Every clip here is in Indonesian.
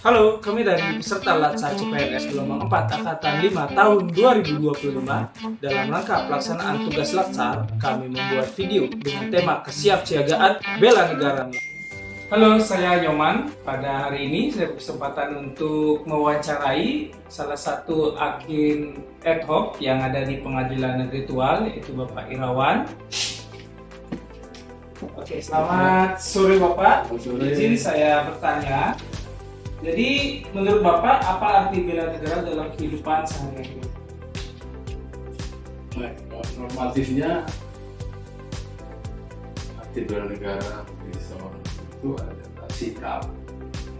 Halo, kami dari peserta Latsar CPNS Gelombang 4 Angkatan 5 tahun 2025. Dalam rangka pelaksanaan tugas Latsar, kami membuat video dengan tema kesiapsiagaan bela negara. Halo, saya Nyoman. Pada hari ini saya berkesempatan untuk mewawancarai salah satu hakim ad hoc yang ada di Pengadilan Negeri Tual, yaitu Bapak Irawan. Oke, selamat sore Bapak. Izin saya bertanya. Jadi, menurut Bapak, apa arti bela negara dalam kehidupan sehari-hari? Normatifnya, arti bela negara bagi seorang itu adalah sikap,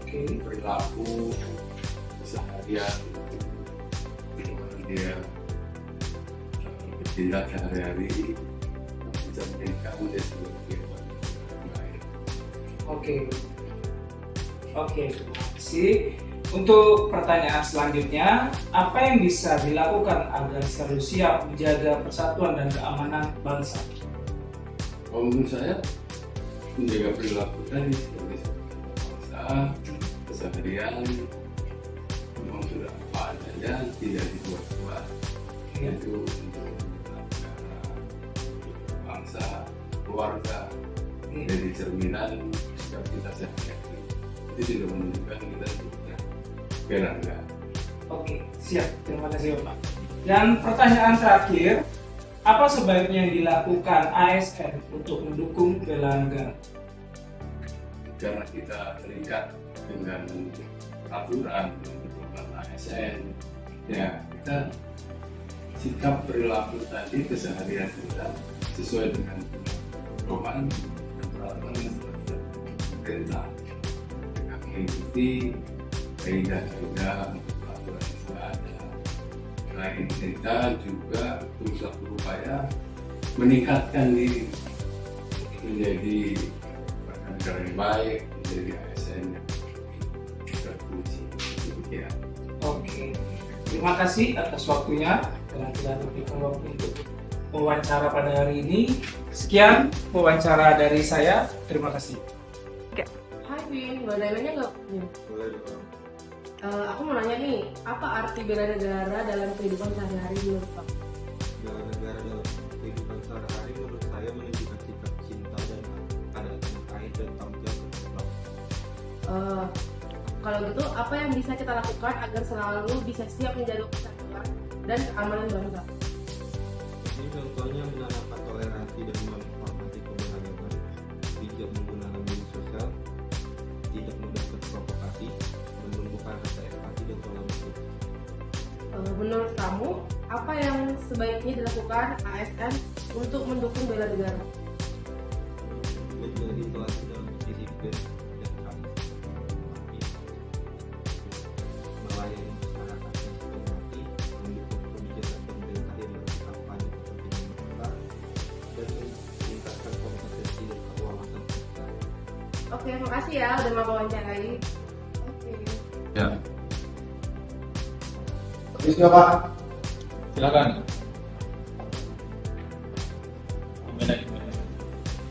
perilaku, keseharian, bagaimana dia bertindak sehari-hari, bisa menjadikan menjadi sebuah kehidupan yang baik. Oke, terima kasih. Untuk pertanyaan selanjutnya, apa yang bisa dilakukan agar selalu siap menjaga persatuan dan keamanan bangsa? Kalau menurut saya, menjaga perilaku tadi sebagai bangsa, keseharian, memang sudah apa adanya, tidak dibuat-buat. Itu untuk negara, bangsa, keluarga, dari cerminan sikap kita sehari-hari. Itu tidak menunjukkan kita sudah bela negara. Oke, siap. Terima kasih Bapak. Dan pertanyaan terakhir, apa sebaiknya yang dilakukan ASN untuk mendukung bela negara? Karena kita terikat dengan aturan untuk ASN, ya kita sikap perilaku tadi keseharian kita sesuai dengan pedoman dan peraturan yang telah diperintah. Mengikuti kaidah-kaidah aturan yang sudah ada. Selain kita juga berusaha berupaya meningkatkan diri menjadi warga negara yang baik, menjadi ASN yang berfungsi. Ya. Oke, terima kasih atas waktunya dan telah memberikan waktu untuk wawancara pada hari ini. Sekian wawancara dari saya. Terima kasih. Hai Vin, boleh nanya nggak? Boleh dong. Aku mau nanya nih, apa arti bela negara dalam kehidupan sehari-hari menurut kamu? Bela negara dalam kehidupan sehari-hari menurut saya menunjukkan sikap cinta dan ada terkait dan tanggung jawab terhadap. Kalau gitu, apa yang bisa kita lakukan agar selalu bisa siap menjaga persatuan dan keamanan bangsa? Ini contohnya menanamkan toleransi dan menghormati keberagaman, bijak menggunakan media sosial, tidak mudah terprovokasi, menumbuhkan rasa empati dan toleransi. Menurut kamu, apa yang sebaiknya dilakukan ASN untuk mendukung bela negara? Menjadi teladan dalam disiplin dan kami melayani masyarakat yang sepenuhnya, mendukung kebijakan pemerintah yang melakukan kampanye kepentingan bangsa, dan meningkatkan kompetensi dan kewawasan kita. Oke, makasih ya udah mau wawancarai. Oke. Ya. Bisa Pak? Silakan. Gimana?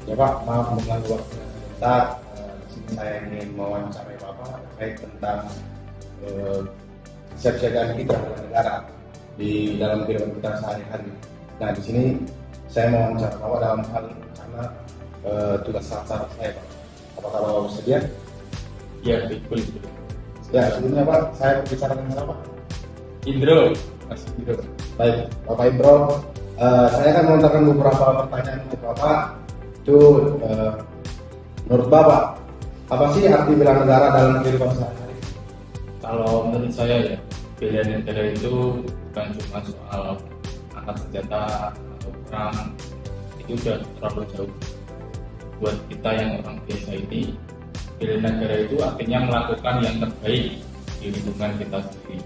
Ya Pak, maaf mengganggu waktu kita. Di sini saya ingin mewawancarai Bapak terkait tentang kesiapsiagaan kita bela negara di dalam kehidupan kita sehari-hari. Nah di sini saya mau mewawancarai Bapak dalam hal karena tugas Latsar saya Pak. Apakah Bapak bersedia? Ya, betul. Ya sebelumnya Pak, saya berbicara dengan siapa? Indro, Mas Indro. Baik, Bapak Indro, saya akan melontarkan beberapa pertanyaan untuk Bapak. Itu menurut Bapak, apa sih arti bela negara dalam kehidupan sehari-hari? Kalau menurut saya ya, bela negara itu bukan cuma soal angkat senjata atau perang, itu udah terlalu jauh. Buat kita yang orang biasa ini, bela negara itu artinya melakukan yang terbaik di lingkungan kita sendiri.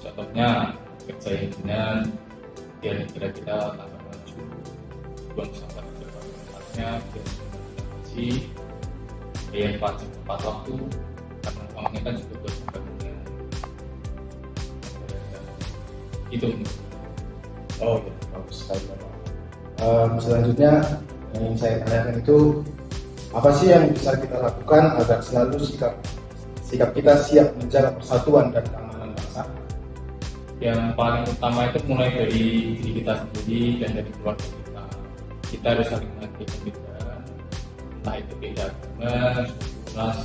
Contohnya kejadian biar negara kita tambah maju, buang sampah di tempatnya, biar demokrasi, bayar pajak tepat waktu, karena uangnya kan juga buat pembangunan itu. Oh ya, bagus sekali Bapak. Selanjutnya yang ingin saya tanyakan itu apa sih yang bisa kita lakukan agar selalu sikap kita siap menjaga persatuan dan keamanan bangsa? Yang paling utama itu mulai dari diri kita sendiri dan dari keluarga kita. Kita harus saling menghargai perbedaan, entah itu beda agama, suku ras,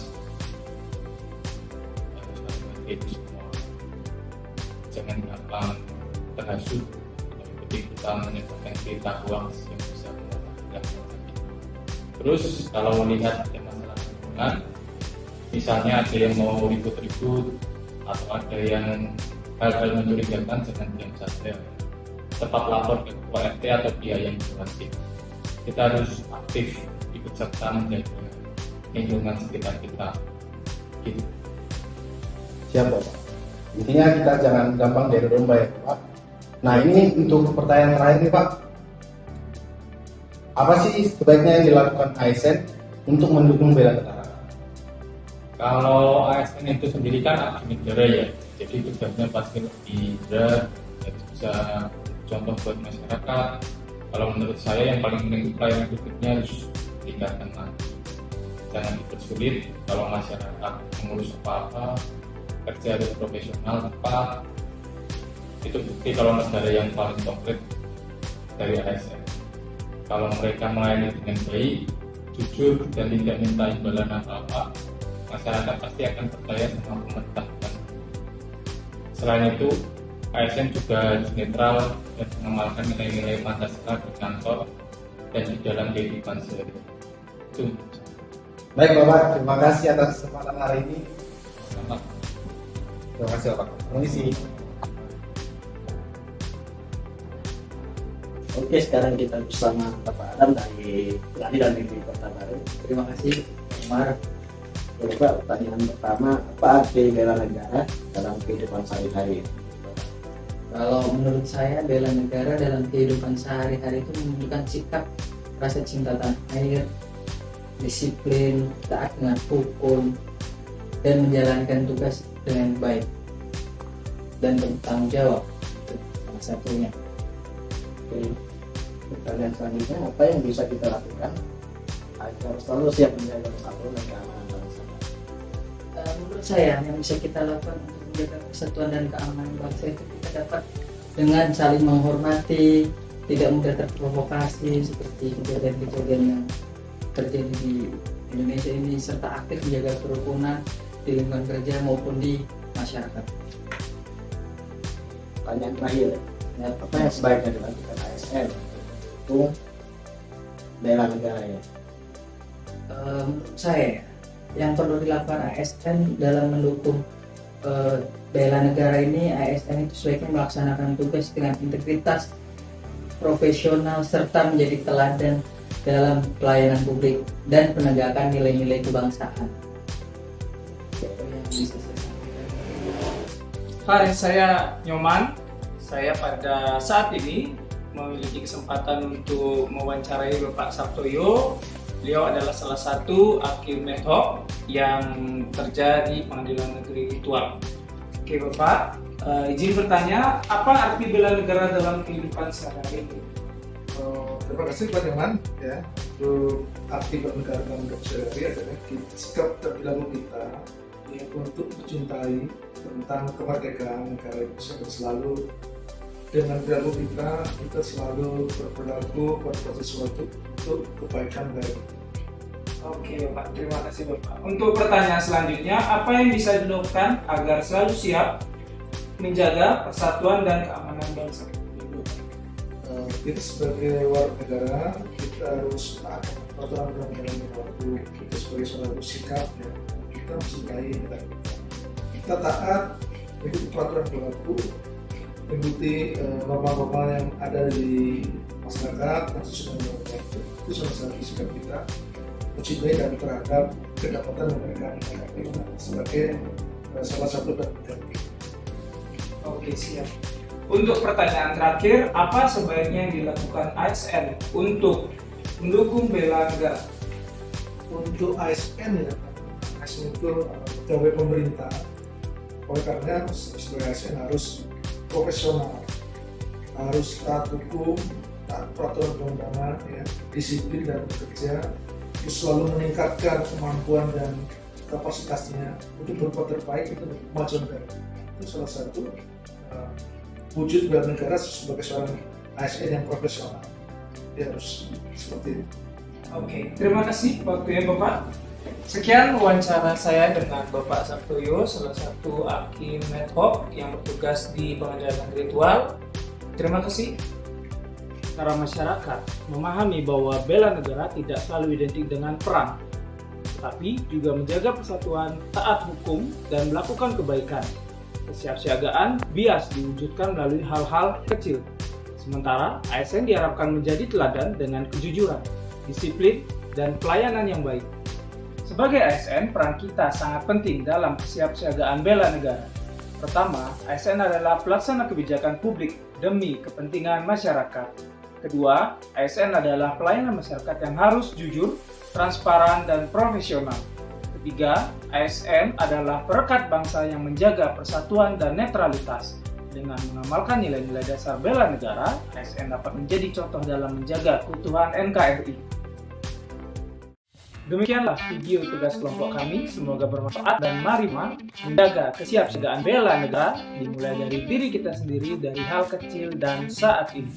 harus saling menghargai itu semua. Jangan gampang terhasut, tapi kita menyebarkan berita hoax yang bisa membahayakan orang lain. Terus kalau melihat ada masalah lingkungan, misalnya ada yang mau ribut-ribut atau ada yang hal-hal mencurigakan, jangan diam saja. Tetap lapor ke ketua RT atau pihak yang berwajib. Kita harus aktif ikut serta menjaga lingkungan sekitar kita. Gitu. Siap Bapak. Intinya kita jangan gampang dari domba ya Pak. Nah ini untuk pertanyaan terakhir nih Pak. Apa sih sebaiknya yang dilakukan ASN untuk mendukung bela negara? Kalau ASN itu sendiri kan abdi negara ya, jadi tugasnya pasti lebih berat, jadi bisa contoh buat masyarakat. Kalau menurut saya yang paling penting pelayanan publiknya harus ditingkatkan lagi. Jangan dipersulit. Kalau masyarakat mengurus apa-apa, kerja harus profesional, tepat. Itu bukti kalau negara yang paling konkret dari ASN. Kalau mereka melayani dengan baik, jujur, dan tidak minta imbalan apa-apa, masyarakat pasti akan percaya sama pemerintah. Selain itu, ASN juga harus netral dan mengamalkan nilai-nilai Pancasila di kantor dan di dalam kehidupan sehari-hari. Itu. Baik Bapak, terima kasih atas kesempatan hari ini. Sama. Terima kasih Bapak. Permisi. Oke, sekarang kita bersama Bapak Adam dari Pengadilan Negeri Kota Baru. Terima kasih, Umar. Bapak, pertanyaan pertama, apa arti bela negara dalam kehidupan sehari-hari? Kalau menurut saya, bela negara dalam kehidupan sehari-hari itu menunjukkan sikap, rasa cinta tanah air, disiplin, taat dengan hukum, dan menjalankan tugas dengan baik dan bertanggung jawab. Itu salah satunya. Oke, pertanyaan selanjutnya, apa yang bisa kita lakukan agar selalu siap menjaga persatuan dan keamanan bangsa? Menurut saya, yang bisa kita lakukan untuk menjaga persatuan dan keamanan bangsa itu kita dapat dengan saling menghormati, tidak mudah terprovokasi seperti kejadian-kejadian yang terjadi di Indonesia ini, serta aktif menjaga kerukunan di lingkungan kerja maupun di masyarakat. Pertanyaan terakhir, apa yang sebaiknya dilakukan ASN untuk bela negara ya? Menurut saya, yang perlu dilakukan ASN dalam mendukung bela negara ini, ASN itu sebaiknya melaksanakan tugas dengan integritas, profesional, serta menjadi teladan dalam pelayanan publik dan penegakan nilai-nilai kebangsaan. Hai, saya Nyoman. Saya pada saat ini memiliki kesempatan untuk mewawancarai Bapak Sabtoyo. Beliau adalah salah satu hakim ad hoc yang kerja di Pengadilan Negeri Tual. Oke Bapak, izin bertanya, apa arti bela negara dalam kehidupan sehari-hari? Terima kasih Pak Nyoman ya. Untuk arti bernegara dalam kehidupan sehari-hari adalah sikap terpilih kita ya, untuk mencintai tentang kemerdekaan negara Indonesia dan selalu dengan perilaku kita selalu berperilaku pada sesuatu untuk kebaikan dari. Oke Bapak, terima kasih Bapak. Untuk pertanyaan selanjutnya, apa yang bisa dilakukan agar selalu siap menjaga persatuan dan keamanan bangsa? Kita sebagai warga negara, kita harus taat peraturan perundang-undangan yang berlaku. Kita sebagai seorang bersikap ya, kita mencintai negara kita. Kita taat mengikuti peraturan yang berlaku, mengikuti norma-norma yang ada di masyarakat, itu salah satu sikap kita mencintai dan terhadap kedapatan mereka kita sebagai salah satu dan Oke, siap. Untuk pertanyaan terakhir, apa sebaiknya yang dilakukan ASN untuk mendukung bela negara? Untuk ASN ya, ASN itu pegawai pemerintah. Oleh karena sebagai ASN harus profesional, harus taat hukum, taat peraturan perundangan, ya, disiplin dan bekerja, selalu meningkatkan kemampuan dan kapasitasnya untuk berbuat terbaik itu untuk kemajuan negara. Itu salah satu wujud bela negara sebagai seorang ASN yang profesional. Dia harus seperti itu. Oke, terima kasih waktunya Bapak. Sekian wawancara saya dengan Bapak Sabtoyo, salah satu hakim ad hoc yang bertugas di Pengadilan Negeri Tual. Terima kasih. Para masyarakat memahami bahwa bela negara tidak selalu identik dengan perang, tapi juga menjaga persatuan, taat hukum, dan melakukan kebaikan. Kesiapsiagaan bias diwujudkan melalui hal-hal kecil. Sementara ASN diharapkan menjadi teladan dengan kejujuran, disiplin, dan pelayanan yang baik. Sebagai ASN, peran kita sangat penting dalam kesiapsiagaan bela negara. Pertama, ASN adalah pelaksana kebijakan publik demi kepentingan masyarakat. Kedua, ASN adalah pelayanan masyarakat yang harus jujur, transparan, dan profesional. Ketiga, ASN adalah perekat bangsa yang menjaga persatuan dan netralitas. Dengan mengamalkan nilai-nilai dasar bela negara, ASN dapat menjadi contoh dalam menjaga keutuhan NKRI. Demikianlah video tugas kelompok kami, semoga bermanfaat dan mari menjaga kesiapsiagaan bela negara dimulai dari diri kita sendiri dari hal kecil dan saat ini.